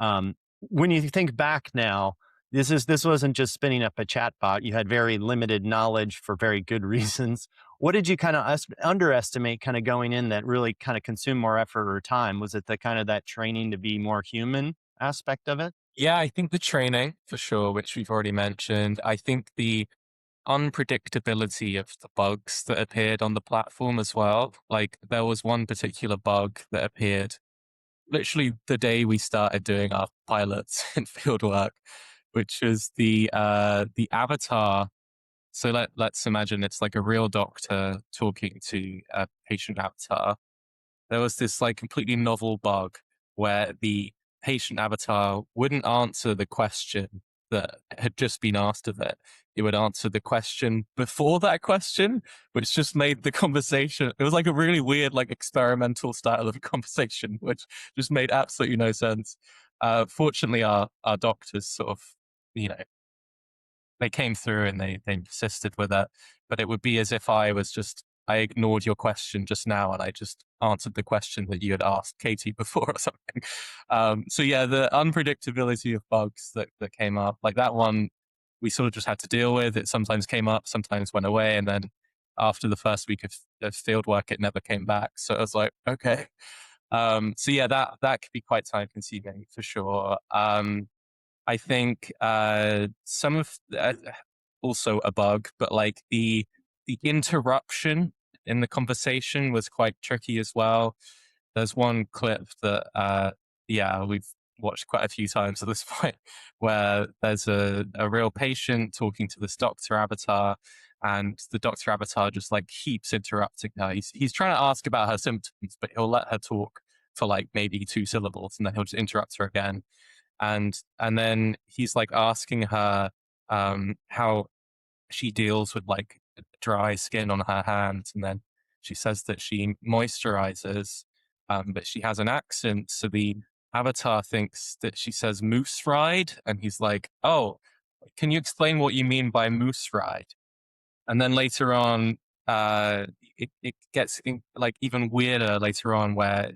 When you think back now, this wasn't just spinning up a chatbot. You had very limited knowledge for very good reasons. What did you kind of underestimate kind of going in that really kind of consumed more effort or time? Was it the kind of that training to be more human aspect of it? Yeah, I think the training for sure, which we've already mentioned. I think the unpredictability of the bugs that appeared on the platform as well. Like there was one particular bug that appeared literally the day we started doing our pilots in field work, which is the avatar. So let's imagine it's like a real doctor talking to a patient avatar. There was this like completely novel bug where the patient avatar wouldn't answer the question that had just been asked of it. It would answer the question before that question, which just made the conversation. It was like a really weird, like experimental style of conversation, which just made absolutely no sense. Fortunately, our doctors sort of, you know, they came through and they persisted with it. But it would be as if I ignored your question just now and I just answered the question that you had asked Katie before or something. So yeah, the unpredictability of bugs that came up, like that one, we sort of just had to deal with. It sometimes came up, sometimes went away, and then after the first week of field work, it never came back. So I was like, okay. So yeah, that could be quite time consuming for sure. I think some of also a bug, but like the interruption in the conversation was quite tricky as well. There's one clip that yeah, we've watched quite a few times at this point, where there's a real patient talking to this doctor avatar, and the doctor avatar just like keeps interrupting her. He's trying to ask about her symptoms, but he'll let her talk for like maybe 2 syllables, and then he'll just interrupt her again, and then he's like asking her how she deals with like dry skin on her hands, and then she says that she moisturizes, but she has an accent, so the avatar thinks that she says moose ride, and he's like, "Oh, can you explain what you mean by moose ride?" And then later on, it gets like even weirder later on, where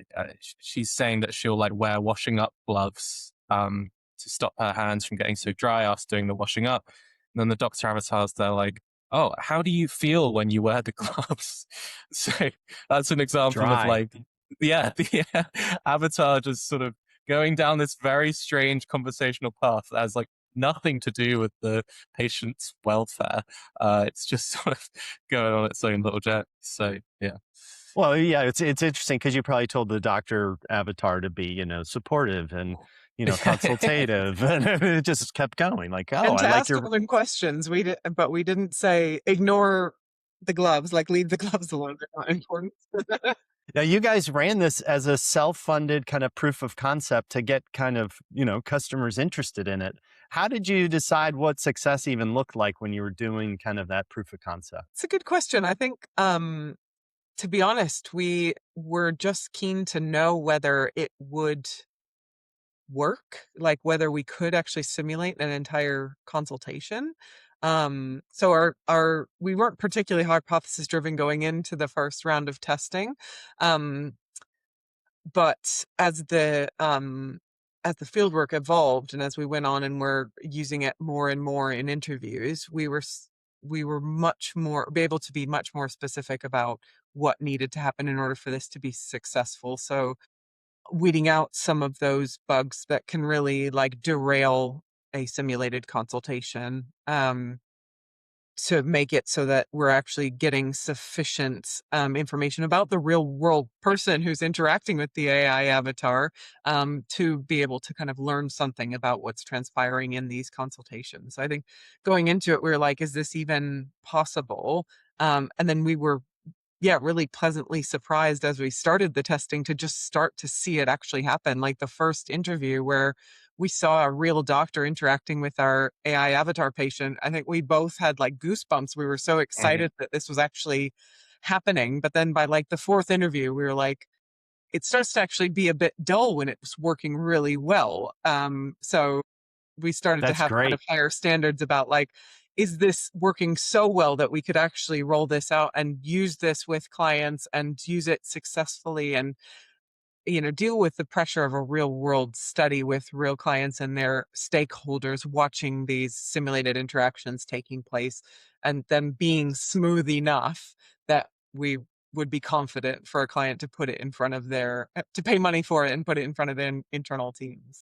she's saying that she'll like wear washing up gloves to stop her hands from getting so dry after doing the washing up. And then the doctor avatars, they're like, "Oh, how do you feel when you wear the gloves?" So that's an example of Dry. like, yeah, the avatar just sort of going down this very strange conversational path that has like nothing to do with the patient's welfare. It's just sort of going on its own little jet. So yeah. Well, yeah, it's interesting because you probably told the doctor avatar to be, supportive and, consultative, and it just kept going like, "Oh, And I to like ask your." all them questions, but we didn't say ignore the gloves, like leave the gloves alone. They're not important. Now you guys ran this as a self-funded kind of proof of concept to get kind of, customers interested in it. How did you decide what success even looked like when you were doing kind of that proof of concept? It's a good question. I think, to be honest, we were just keen to know whether it would work, like whether we could actually simulate an entire consultation. So our we weren't particularly hypothesis driven going into the first round of testing. Um, but as the fieldwork evolved and as we went on and were using it more and more in interviews, we were much more be able to be much more specific about what needed to happen in order for this to be successful. So weeding out some of those bugs that can really like derail a simulated consultation, to make it so that we're actually getting sufficient information about the real world person who's interacting with the AI avatar, to be able to kind of learn something about what's transpiring in these consultations. So I think going into it, we were like, is this even possible? And then we were, yeah, really pleasantly surprised as we started the testing to just start to see it actually happen. Like the first interview where we saw a real doctor interacting with our AI avatar patient, I think we both had like goosebumps. We were so Mhm. excited that this was actually happening. But then by like the fourth interview, we were like, it starts to actually be a bit dull when it's working really well. So we started to That's have kind of great. higher standards about like, is this working so well that we could actually roll this out and use this with clients and use it successfully? And deal with the pressure of a real world study with real clients and their stakeholders watching these simulated interactions taking place and them being smooth enough that we would be confident for a client to put it in front of to pay money for it and put it in front of their internal teams.